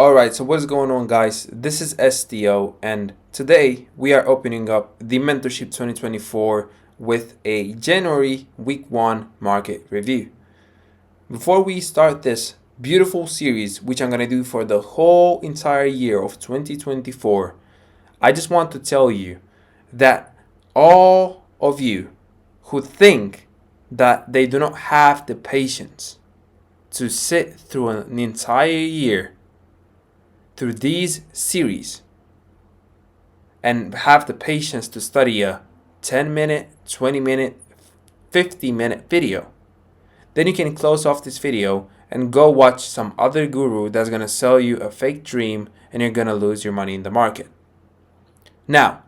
Alright, so what's going on, guys? This is STO, and today we are opening up the Mentorship 2024 with a January week 1 market review. Before we start this beautiful series, which I'm going to do for the whole entire year of 2024, I just want to tell you that all of you who think that they do not have the patience to sit through an entire year through these series and have the patience to study a 10-minute, 20-minute, 50-minute video, then you can close off this video and go watch some other guru that's going to sell you a fake dream and you're going to lose your money in the market. Now,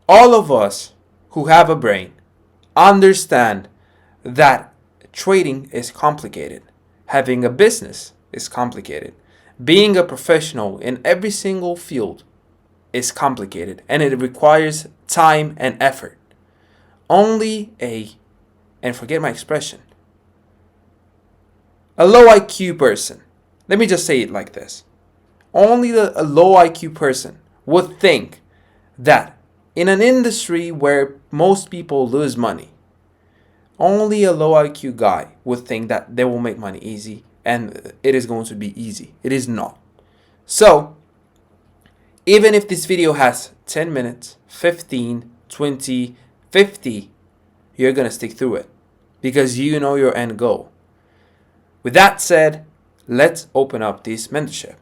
all of us who have a brain understand that trading is complicated. Having a business is complicated. Being a professional in every single field is complicated, and it requires time and effort. Only and forget my expression, a low IQ person, let me just say it like this, only a low IQ person would think that in an industry where most people lose money, only a low IQ guy would think that they will make money easy and it is going to be easy. It is not. So, even if this video has 10 minutes, 15, 20, 50, you're going to stick through it because you know your end goal. With that said, let's open up this mentorship.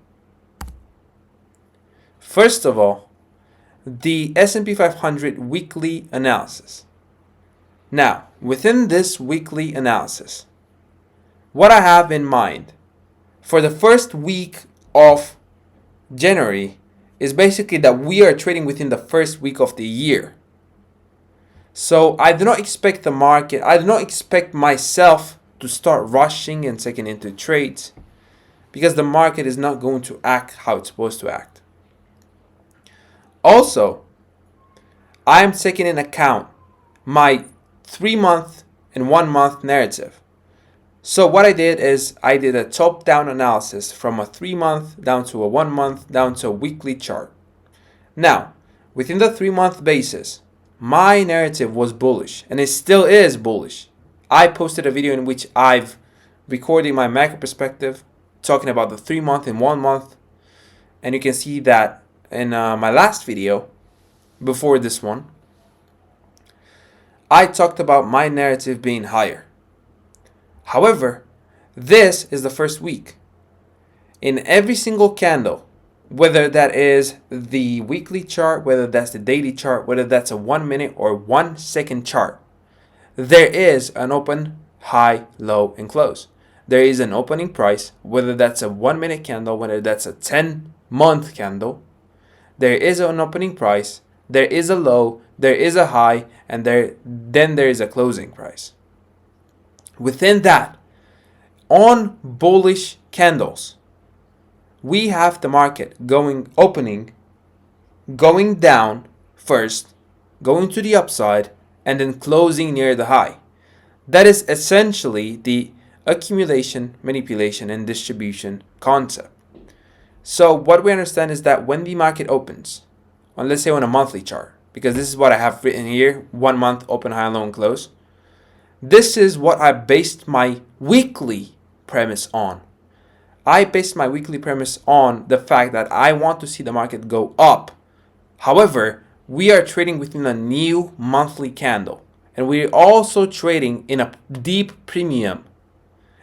First of all, the S&P 500 weekly analysis. Now, within this weekly analysis, what I have in mind for the first week of January is basically that we are trading within the first week of the year. So I do not expect the market, I do not expect myself to start rushing and taking into trades because the market is not going to act how it's supposed to act. Also, I am taking into account my 3-month and 1-month narrative. So what I did is I did a top-down analysis from a 3-month down to a 1-month down to a weekly chart. Now, within the 3-month basis, my narrative was bullish and it still is bullish. I posted a video in which I've recorded my macro perspective talking about the 3-month and 1-month, and you can see that in my last video before this one, I talked about my narrative being higher. However, this is the first week. In every single candle, whether that is the weekly chart, whether that's the daily chart, whether that's a 1-minute or 1-second chart, there is an open, high, low, and close. There is an opening price, whether that's a 1-minute candle, whether that's a 10-month candle. There is an opening price, there is a low, there is a high, and then there is a closing price. Within that, on bullish candles, we have the market opening, going down first, going to the upside, and then closing near the high. That is essentially the accumulation, manipulation, and distribution concept. So what we understand is that when the market opens, let's say on a monthly chart, because this is what I have written here, 1 month open, high, low, and close. This is what I based my weekly premise on. I based my weekly premise on the fact that I want to see the market go up. However, we are trading within a new monthly candle. And we're also trading in a deep premium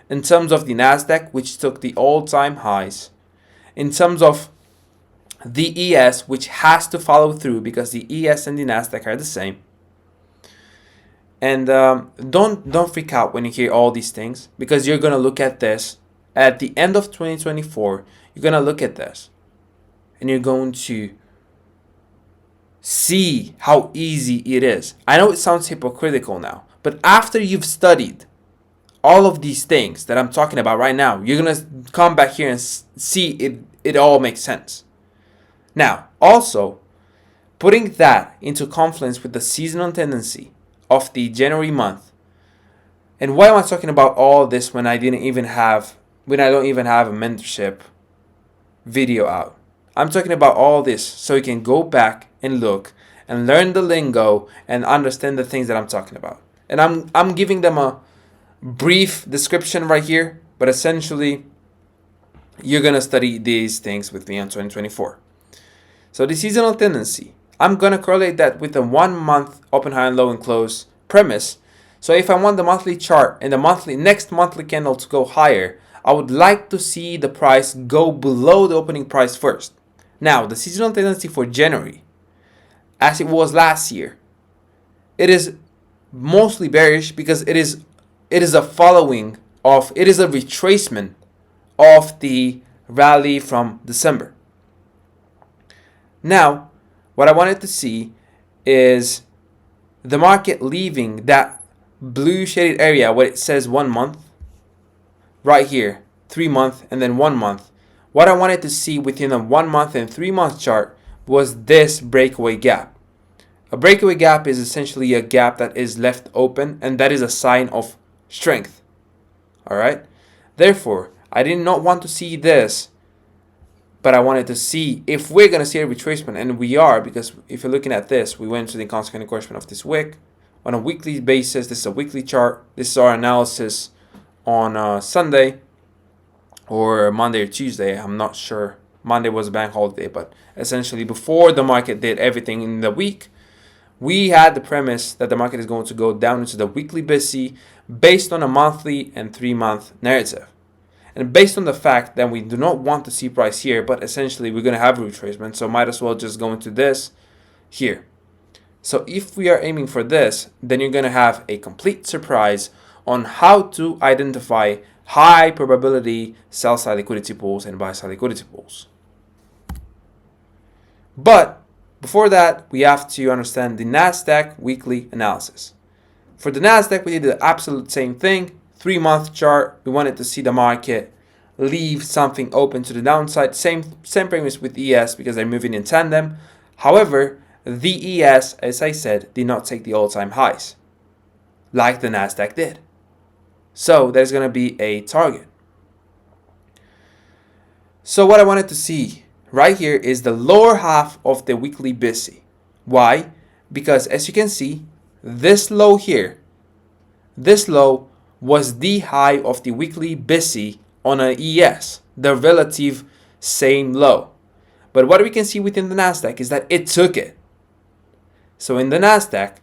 in terms of the Nasdaq, which took the all-time highs. In terms of the ES, which has to follow through because the ES and the Nasdaq are the same. And don't freak out when you hear all these things, because you're going to look at this at the end of 2024. You're going to look at this and you're going to see how easy it is. I know it sounds hypocritical now, but after you've studied all of these things that I'm talking about right now, you're going to come back here and see it all makes sense. Now, also, putting that into confluence with the seasonal tendency of the January month. And why am I talking about all this when I don't even have a mentorship video out. I'm talking about all this so you can go back and look and learn the lingo and understand the things that I'm talking about. And I'm giving them a brief description right here, but essentially you're going to study these things with me on 2024. So the seasonal tendency, I'm going to correlate that with the 1 month open, high, and low and close premise. So if I want the monthly chart and the next monthly candle to go higher, I would like to see the price go below the opening price first. Now, the seasonal tendency for January, as it was last year, it is mostly bearish because it is a retracement of the rally from December. Now, what I wanted to see is the market leaving that blue shaded area where it says 1 month, right here, 3 month and then 1 month. What I wanted to see within a 1 month and 3 month chart was this breakaway gap. A breakaway gap is essentially a gap that is left open, and that is a sign of strength. Alright? Therefore, I did not want to see this, but I wanted to see if we're going to see a retracement, and we are, because if you're looking at this, we went to the consequent encouragement of this wick on a weekly basis. This is a weekly chart. This is our analysis on Sunday or Monday or Tuesday. I'm not sure. Monday was a bank holiday, but essentially before the market did everything in the week, we had the premise that the market is going to go down into the weekly busy based on a monthly and 3 month narrative. And based on the fact that we do not want to see price here, but essentially we're going to have a retracement, so might as well just go into this here. So if we are aiming for this, then you're going to have a complete surprise on how to identify high probability sell side liquidity pools and buy side liquidity pools. But before that, we have to understand the NASDAQ weekly analysis. For the NASDAQ, we did the absolute same thing. 3 month chart, we wanted to see the market leave something open to the downside. Same premise with ES because they're moving in tandem. However, the ES, as I said, did not take the all-time highs like the NASDAQ did. So there's going to be a target. So what I wanted to see right here is the lower half of the weekly busy. Why? Because as you can see, this low here, this low was the high of the weekly busy on an ES, the relative same low. But what we can see within the NASDAQ is that it took it. So in the NASDAQ,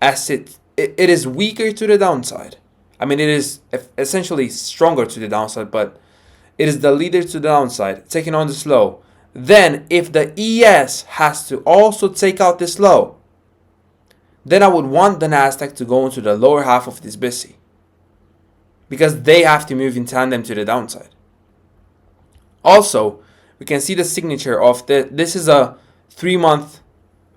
as it is weaker to the downside. I mean, it is essentially stronger to the downside, but it is the leader to the downside, taking on this low. Then if the ES has to also take out this low, then I would want the NASDAQ to go into the lower half of this busy, because they have to move in tandem to the downside. Also, we can see the signature of this is a 3 month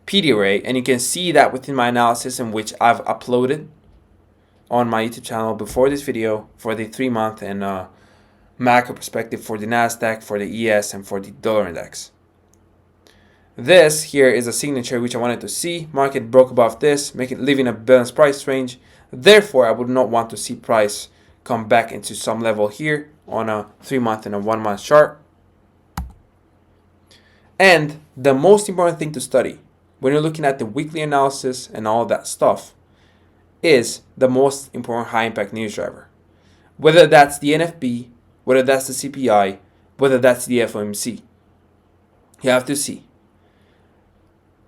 PD array, and you can see that within my analysis in which I've uploaded on my YouTube channel before this video for the 3 month and macro perspective for the NASDAQ, for the ES, and for the dollar index. This here is a signature which I wanted to see. Market broke above this, leaving a balanced price range. Therefore, I would not want to see price come back into some level here on a 3 month and a 1 month chart. And the most important thing to study when you're looking at the weekly analysis and all that stuff is the most important high impact news driver. Whether that's the NFP, whether that's the CPI, whether that's the FOMC. You have to see.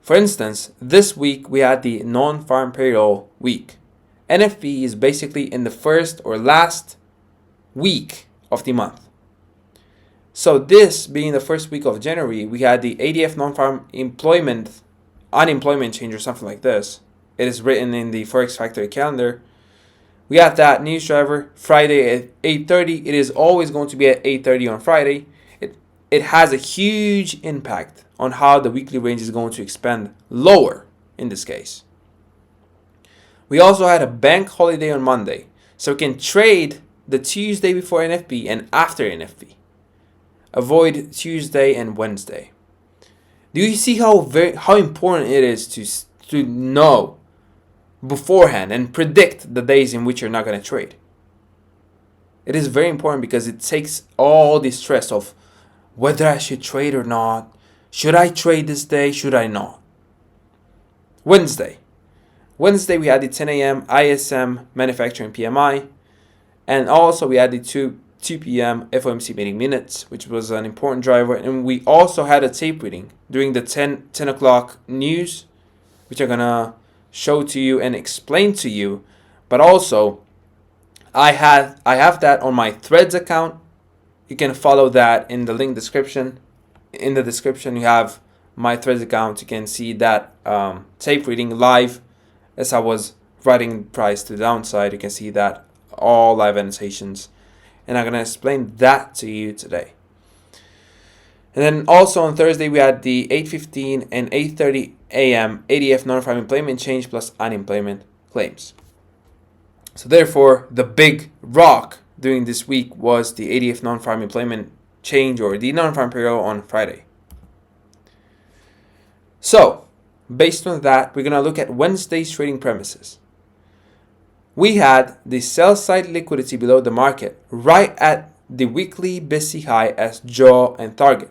For instance, this week we had the non-farm payroll week. NFP is basically in the first or last week of the month. So this being the first week of January, we had the ADF non-farm unemployment change or something like this. It is written in the Forex Factory calendar. We have that news driver Friday at 8:30. It is always going to be at 8:30 on Friday. It has a huge impact on how the weekly range is going to expand lower in this case. We also had a bank holiday on Monday, so we can trade the Tuesday before NFP and after NFP. Avoid Tuesday and Wednesday. Do you see how important it is to know beforehand and predict the days in which you're not going to trade? It is very important because it takes all the stress of whether I should trade or not. Should I trade this day? Should I not? Wednesday we had the 10 a.m. ISM manufacturing PMI, and also we had the 2 p.m. FOMC meeting minutes, which was an important driver. And we also had a tape reading during the 10 o'clock news, which I'm going to show to you and explain to you. But also, I have that on my Threads account. You can follow that in the link description. In the description, you have my Threads account. You can see that tape reading live as I was writing price to the downside. You can see that all live annotations. And I'm going to explain that to you today. And then also on Thursday, we had the 8:15 and 8:30 a.m. ADF non-farm employment change plus unemployment claims. So therefore, the big rock during this week was the ADF non-farm employment change, or the non-farm payroll, on Friday. So based on that, we're going to look at Wednesday's trading premises. We had the sell side liquidity below the market right at the weekly BISI high as jaw and target.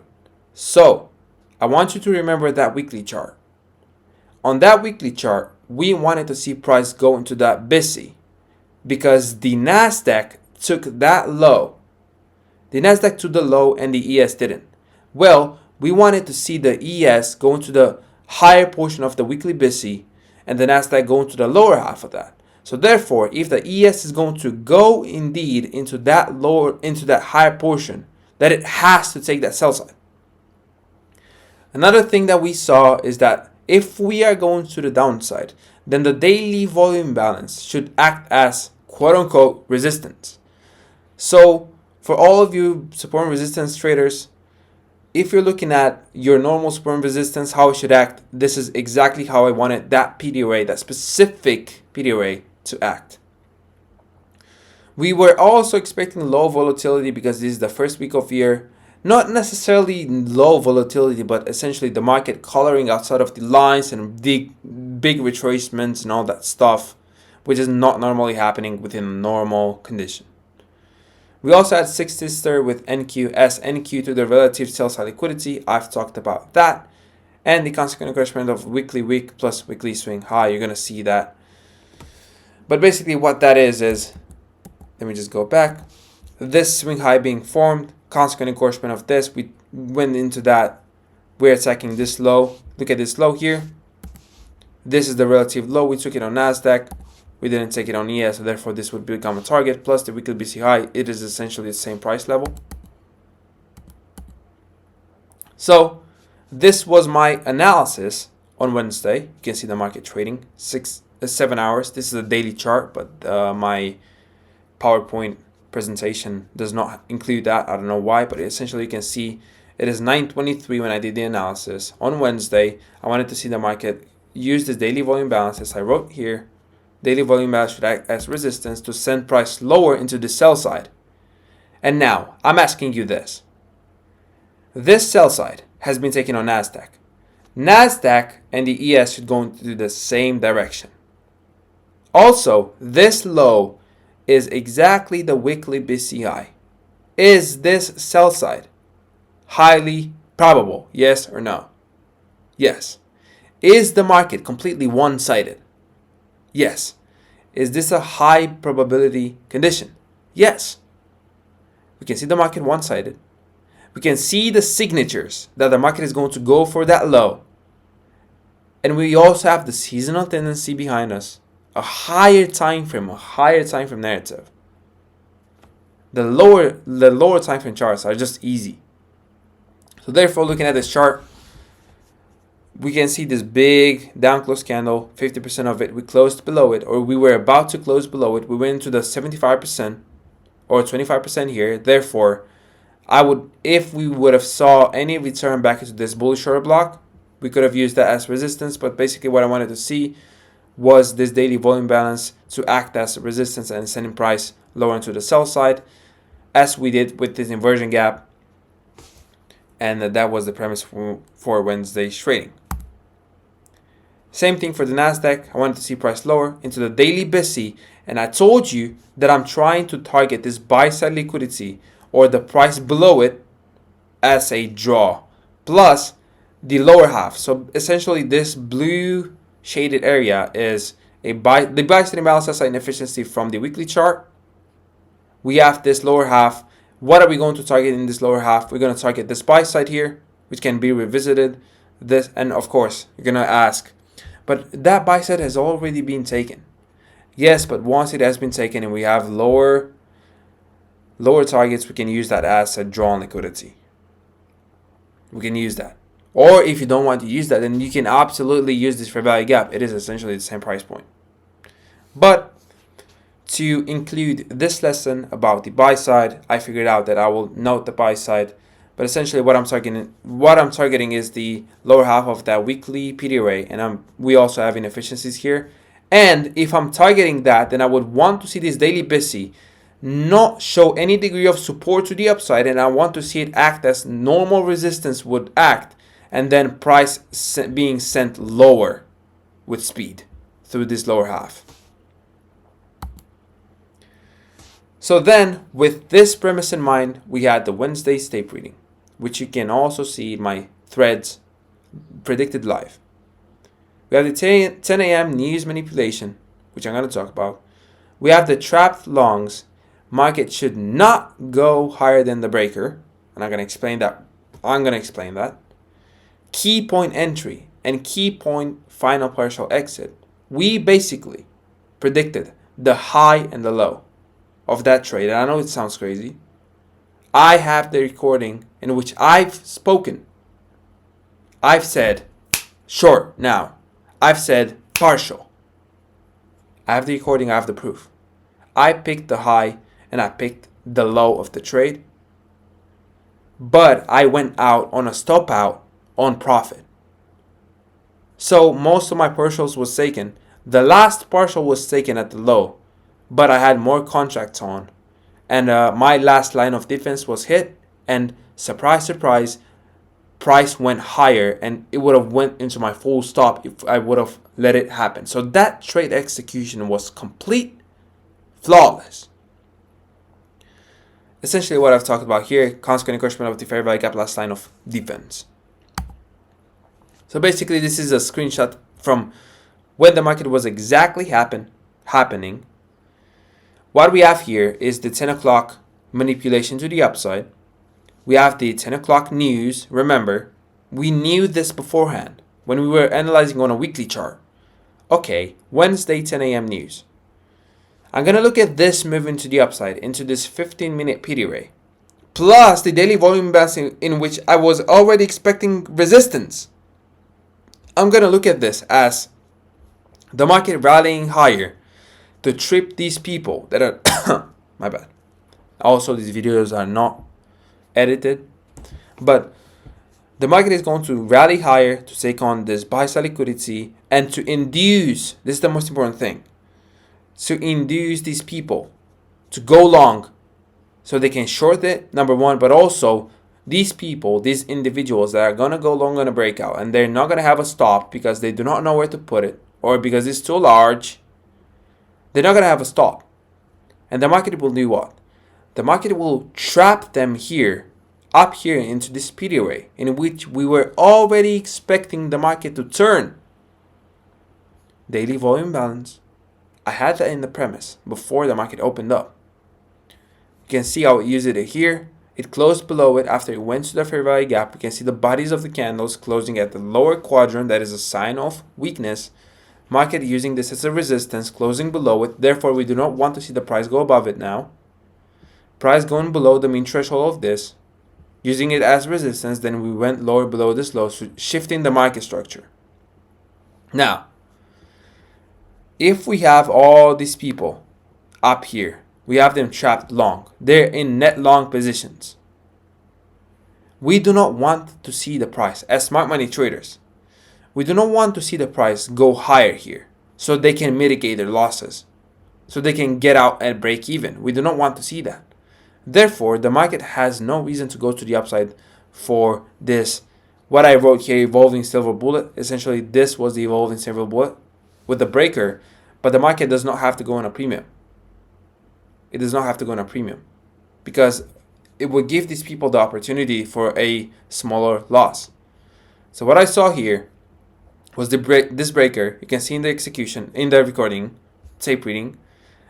So I want you to remember that weekly chart. On that weekly chart, we wanted to see price go into that BISI because the Nasdaq took that low. The Nasdaq took the low and the ES didn't. Well, we wanted to see the ES go into the higher portion of the weekly BISI and the Nasdaq go into the lower half of that. So therefore, if the ES is going to go indeed into that higher portion, that it has to take that sell side. Another thing that we saw is that if we are going to the downside, then the daily volume balance should act as quote unquote resistance. So for all of you support and resistance traders, if you're looking at your normal support and resistance, how it should act, this is exactly how I wanted that PDOA, that specific PDOA, to act. We were also expecting low volatility because this is the first week of year. Not necessarily low volatility, but essentially the market coloring outside of the lines and big retracements and all that stuff, which is not normally happening within a normal condition. We also had 6 sister with NQ as NQ to the relative sell side liquidity. I've talked about that. And the consequent encouragement of weekly wick plus weekly swing high. You're going to see that. But basically what that is, let me just go back. This swing high being formed, consequent encouragement of this, we went into that. We're attacking this low. Look at this low here. This is the relative low. We took it on Nasdaq. We didn't take it on ES, so therefore this would become a target. Plus the weekly BC high, it is essentially the same price level. So this was my analysis on Wednesday. You can see the market trading 7 hours. This is a daily chart, but my PowerPoint presentation does not include that. I don't know why, but essentially you can see it is 9:23 when I did the analysis on Wednesday. I wanted to see the market use this daily volume balance, as I wrote here. Daily volume balance should act as resistance to send price lower into the sell side. And now I'm asking you this. This sell side has been taken on Nasdaq. Nasdaq and the ES should go into the same direction. Also, this low is exactly the weekly BC high. Is this sell side highly probable? Yes or no? Yes. Is the market completely one-sided? Yes. Is this a high probability condition? Yes. We can see the market one-sided. We can see the signatures that the market is going to go for that low. And we also have the seasonal tendency behind us. A higher time frame narrative. The lower time frame charts are just easy. So therefore, looking at this chart, we can see this big down close candle, 50% of it. We closed below it, or we were about to close below it. We went into the 75% or 25% here. Therefore, if we would have saw any return back into this bullish order block, we could have used that as resistance. But basically what I wanted to see was this daily volume balance to act as resistance and sending price lower into the sell side, as we did with this inversion gap. And that was the premise for Wednesday's trading. Same thing for the Nasdaq. I wanted to see price lower into the daily BISI, and I told you that I'm trying to target this buy side liquidity or the price below it as a draw, plus the lower half. So essentially this blue shaded area is the buy side imbalance as an inefficiency from the weekly chart. We have this lower half. What are we going to target in this lower half? We're going to target this buy side here, which can be revisited. This, and of course, you're going to ask, but that buy side has already been taken. Yes, but once it has been taken and we have lower targets, we can use that as a draw on liquidity. We can use that. Or if you don't want to use that, then you can absolutely use this fair value gap. It is essentially the same price point. But to include this lesson about the buy side, I figured out that I will note the buy side. But essentially what I'm targeting is the lower half of that weekly PD array, and we also have inefficiencies here. And if I'm targeting that, then I would want to see this daily BISI not show any degree of support to the upside, and I want to see it act as normal resistance would act, and then price being sent lower with speed through this lower half. So then, with this premise in mind, we had the Wednesday tape reading, which you can also see in my threads predicted live. We have the 10 a.m. news manipulation, which I'm going to talk about. We have the trapped longs. Market should not go higher than the breaker. And I'm going to explain that. Key point entry and key point final partial exit. We basically predicted the high and the low of that trade. And I know it sounds crazy. I have the recording in which I've spoken. I've said short now. I've said partial. I have the recording, I have the proof. I picked the high and I picked the low of the trade. But I went out on a stop out on profit. So most of my partials was taken. The last partial was taken at the low, but I had more contracts on. And my last line of defense was hit, and surprise, surprise, price went higher, and it would have went into my full stop if I would have let it happen. So that trade execution was complete, flawless. Essentially what I've talked about here, consequent encouragement of the fair value gap last line of defense. So basically this is a screenshot from when the market was exactly happening. What we have here is the 10 o'clock manipulation to the upside. We have the 10 o'clock news. Remember, we knew this beforehand when we were analyzing on a weekly chart. Okay, Wednesday 10 a.m. news. I'm going to look at this moving to the upside into this 15-minute PD array. Plus the daily volume balance in which I was already expecting resistance. I'm going to look at this as the market rallying higher to trip these people that are... my bad. Also, these videos are not edited. But the market is going to rally higher to take on this buy side liquidity and to induce, this is the most important thing, to induce these people to go long so they can short it, number one, but also these people, these individuals that are going to go long on a breakout and they're not going to have a stop because they do not know where to put it or because it's too large, they're not going to have a stop. And the market will do what? The market will trap them here, up here into this PD array in which we were already expecting the market to turn. Daily volume balance. I had that in the premise before the market opened up. You can see how it used it here. It closed below it after it went to the fair value gap. You can see the bodies of the candles closing at the lower quadrant. That is a sign of weakness. Market using this as a resistance, closing below it. Therefore, we do not want to see the price go above it now. Price going below the mean threshold of this. Using it as resistance, then we went lower below this low, so shifting the market structure. Now, if we have all these people up here, we have them trapped long. They're in net long positions. We do not want to see the price, as smart money traders, we do not want to see the price go higher here so they can mitigate their losses, so they can get out and break even. We do not want to see that. Therefore, the market has no reason to go to the upside for this, what I wrote here, evolving silver bullet. Essentially, this was the evolving silver bullet with the breaker, but the market does not have to go on a premium. It does not have to go on a premium because it would give these people the opportunity for a smaller loss. So what I saw here was this breaker. You can see in the execution, in the recording, tape reading.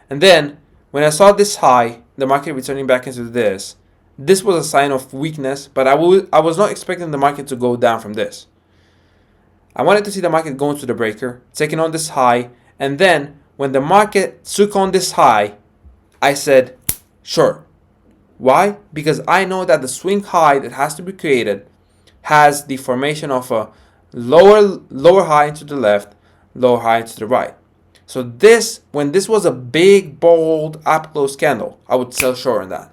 And then when I saw this high, the market returning back into this was a sign of weakness, but I was not expecting the market to go down from this. I wanted to see the market go into the breaker, taking on this high, and then when the market took on this high, I said, sure. Why? Because I know that the swing high that has to be created has the formation of a lower high to the left, lower high to the right. So when this was a big, bold, up close candle, I would sell short on that.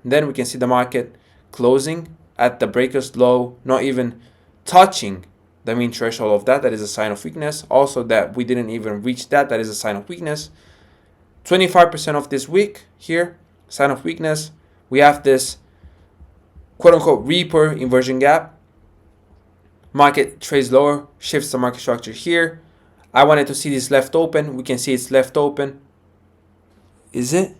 And then we can see the market closing at the breaker's low, not even touching the mean threshold of that. That is a sign of weakness. Also, that we didn't even reach that is a sign of weakness. 25% of this week here, sign of weakness. We have this quote-unquote Reaper inversion gap. Market trades lower, shifts the market structure here. I wanted to see this left open. We can see it's left open. Is it?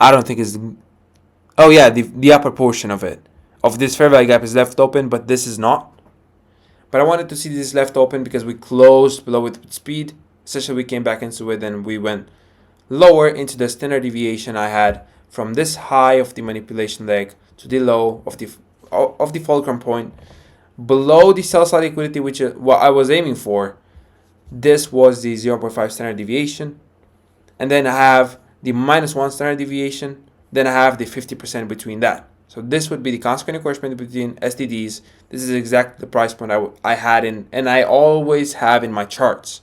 I don't think it's... Oh yeah, the upper portion of it. Of this fair value gap is left open, but this is not. But I wanted to see this left open because we closed below it with speed. Essentially, we came back into it and we went lower into the standard deviation I had from this high of the manipulation leg to the low of the fulcrum point. Below the sell side liquidity, which is what I was aiming for, this was the 0.5 standard deviation. And then I have the -1 standard deviation. Then I have the 50% between that. So this would be the consequent encroachment between STDs. This is exactly the price point I had in, and I always have in my charts.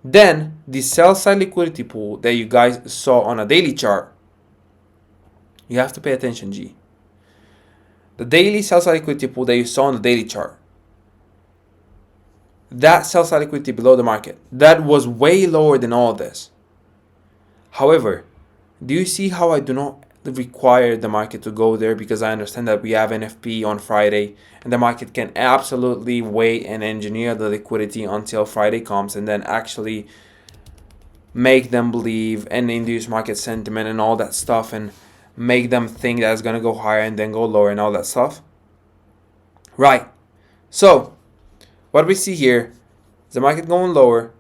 Then the sell side liquidity pool that you guys saw on a daily chart, you have to pay attention, G. The daily sell side liquidity pool that you saw on the daily chart, that sell side liquidity below the market, that was way lower than all of this. However, do you see how I do not require the market to go there, because I understand that we have NFP on Friday and the market can absolutely wait and engineer the liquidity until Friday comes and then actually make them believe and induce market sentiment and all that stuff and make them think that it's going to go higher and then go lower and all that stuff. Right. So what we see here is the market going lower,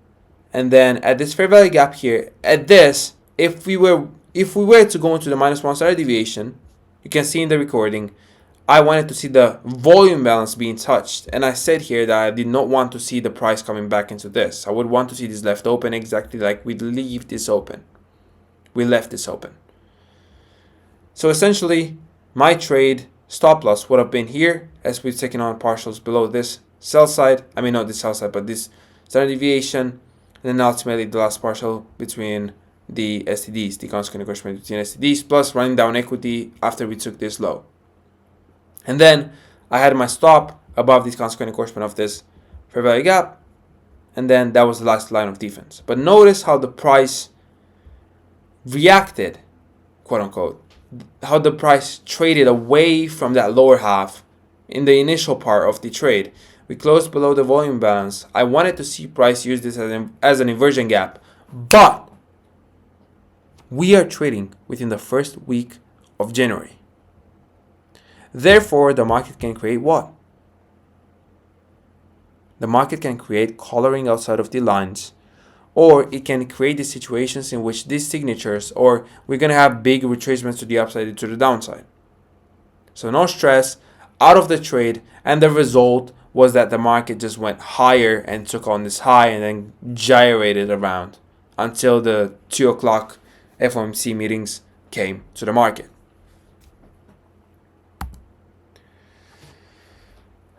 and then at this fair value gap here, at this, if we were to go into the -1 standard deviation, you can see in the recording, I wanted to see the volume balance being touched. And I said here that I did not want to see the price coming back into this. I would want to see this left open exactly like we'd leave this open. We left this open. So essentially, my trade stop loss would have been here as we've taken on partials below this sell side. I mean, not this sell side, but this standard deviation. And then ultimately the last partial between the STDs, the consequent encroachment between STDs, plus running down equity after we took this low. And then I had my stop above this consequent encroachment of this fair value gap, and then that was the last line of defense. But notice how the price reacted, quote unquote, how the price traded away from that lower half in the initial part of the trade. We closed below the volume balance. I wanted to see price use this as an inversion gap, but we are trading within the first week of January. Therefore, the market can create what? The market can create coloring outside of the lines, or it can create the situations in which these signatures, or we're going to have big retracements to the upside and to the downside. So no stress, out of the trade, and the result was that the market just went higher and took on this high and then gyrated around until the 2 o'clock FOMC meetings came to the market.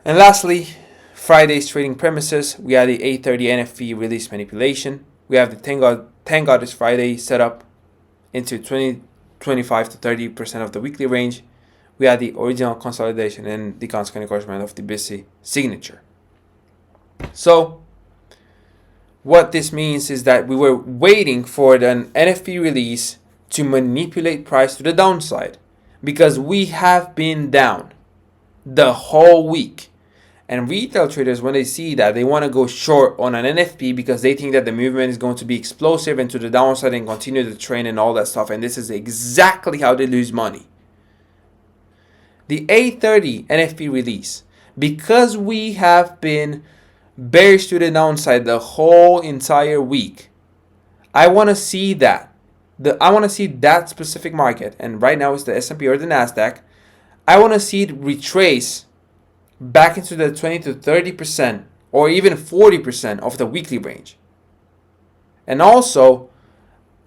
And lastly, Friday's trading premises. We had the 8:30 NFP release manipulation. We have the Thank God It's Friday set up into 25 to 30% of the weekly range. We had the original consolidation and the consequent encroachment of the busy signature. So what this means is that we were waiting for an NFP release to manipulate price to the downside, because we have been down the whole week. And retail traders, when they see that, they want to go short on an NFP because they think that the movement is going to be explosive and to the downside and continue the trend and all that stuff. And this is exactly how they lose money. The 8:30 NFP release, because we have been bearish to the downside the whole entire week, I want to see that. I want to see that specific market, and right now it's the S&P or the Nasdaq. I want to see it retrace back into the 20 to 30% or even 40% of the weekly range. And also,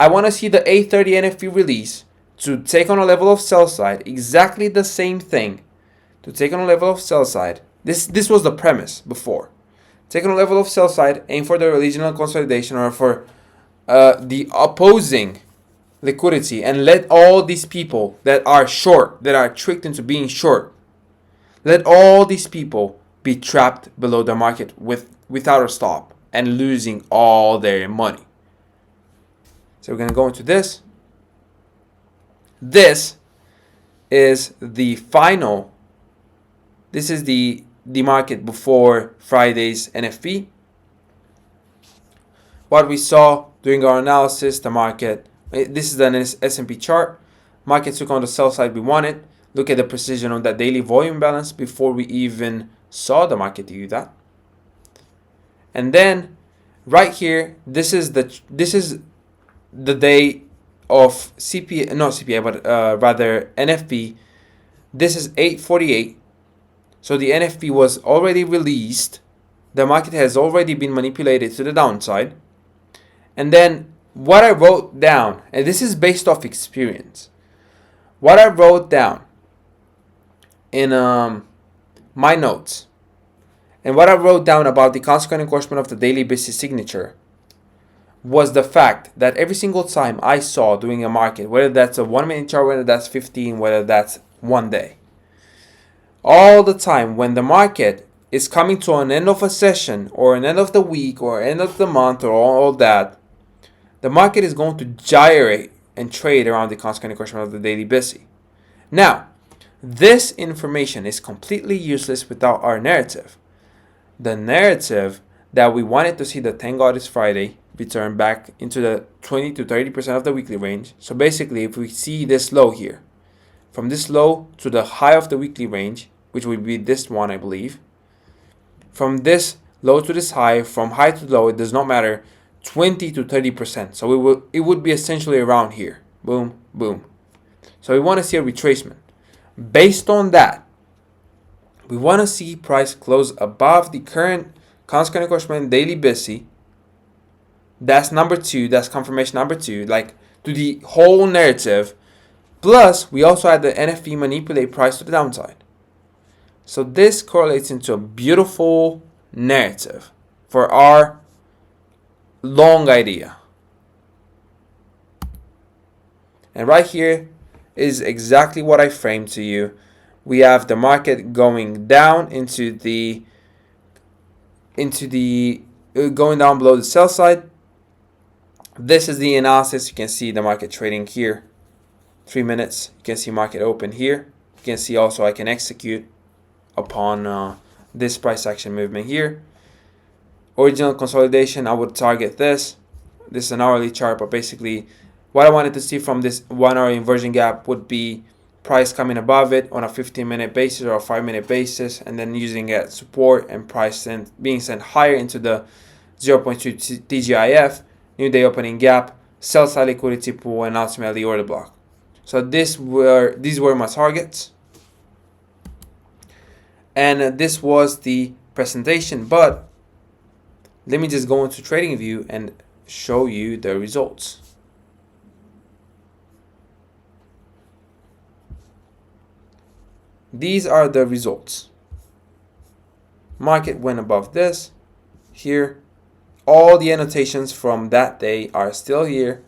I want to see the 8:30 NFP release to take on a level of sell side, exactly the same thing. To take on a level of sell side. This was the premise before. Take on a level of sell side, aim for the regional consolidation or for the opposing liquidity, and let all these people that are short, that are tricked into being short, let all these people be trapped below the market without a stop and losing all their money. So we're going to go into this. This is the final. This is the market before Friday's NFP. What we saw during our analysis, the market, this is an S&P chart. Market took on the sell side we wanted. Look at the precision on that daily volume balance before we even saw the market do that. And then right here, this is the day of CPI, not CPI, but rather NFP. This is 8:48. So the NFP was already released. The market has already been manipulated to the downside. And then what I wrote down, and this is based off experience, what I wrote down in my notes, and what I wrote down about the consequent encroachment of the daily basis signature was the fact that every single time I saw during a market, whether that's a 1 minute chart, whether that's 15, whether that's 1 day, all the time when the market is coming to an end of a session or an end of the week or end of the month or all that, the market is going to gyrate and trade around the consequent encroachment of the daily busy. Now, this information is completely useless without our narrative. The narrative that we wanted to see the thank God it's Friday return back into the 20 to 30% of the weekly range. So basically, if we see this low here, from this low to the high of the weekly range, which would be this one, I believe, from this low to this high, from high to low, it does not matter, 20 to 30%. So it would be essentially around here. Boom, boom. So we want to see a retracement. Based on that, we want to see price close above the current consequent encroachment daily busy. That's number two. That's confirmation number two. Like to the whole narrative. Plus, we also had the NFP manipulate price to the downside. So this correlates into a beautiful narrative for our long idea. And right here is exactly what I framed to you. We have the market going down into the going down below the sell side. This is the analysis. You can see the market trading here. 3 minutes. You can see market open here. You can see also I can execute upon this price action movement here. Original consolidation, I would target this. This is an hourly chart, but basically what I wanted to see from this 1 hour inversion gap would be price coming above it on a 15-minute basis or a 5-minute basis, and then using it as support and price being sent higher into the 0.2 TGIF, new day opening gap, sell side liquidity pool, and ultimately order block. So these were my targets. And this was the presentation, but let me just go into TradingView and show you the results. These are the results. Market went above this. Here, all the annotations from that day are still here.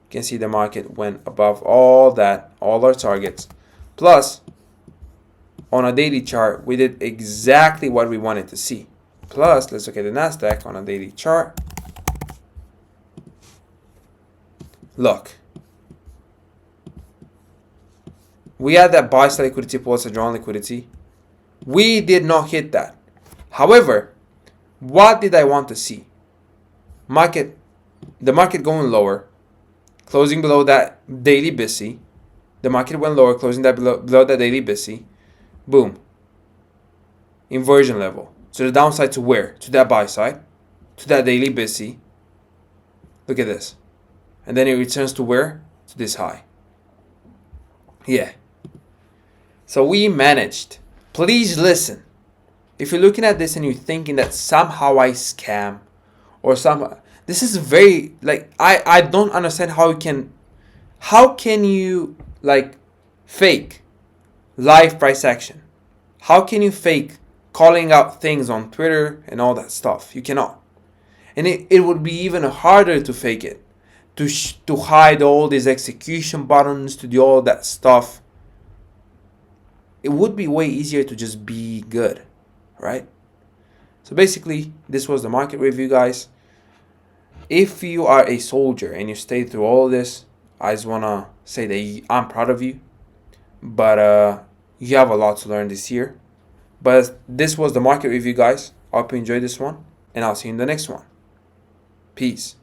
You can see the market went above all that, all our targets. Plus, on a daily chart, we did exactly what we wanted to see. Plus, let's look at the Nasdaq on a daily chart. Look. We had that buy side liquidity plus a drawn liquidity. We did not hit that. However, what did I want to see? The market going lower, closing below that daily busy. The market went lower, closing that below that daily busy. Boom. Inversion level. So the downside to where? To that buy side, to that daily busy. Look at this. And then it returns to where? To this high. Yeah. So we managed. Please listen. If you're looking at this and you're thinking that somehow I scam or somehow, this is very, like, I don't understand how can you like fake live price action? How can you fake calling out things on Twitter and all that stuff? You cannot. And it would be even harder to fake it, to hide all these execution buttons, to do all that stuff. It would be way easier to just be good, right? So basically, this was the market review, guys. If you are a soldier and you stayed through all this, I just want to say that I'm proud of you. But you have a lot to learn this year. But this was the market review, guys. I hope you enjoyed this one, and I'll see you in the next one. Peace.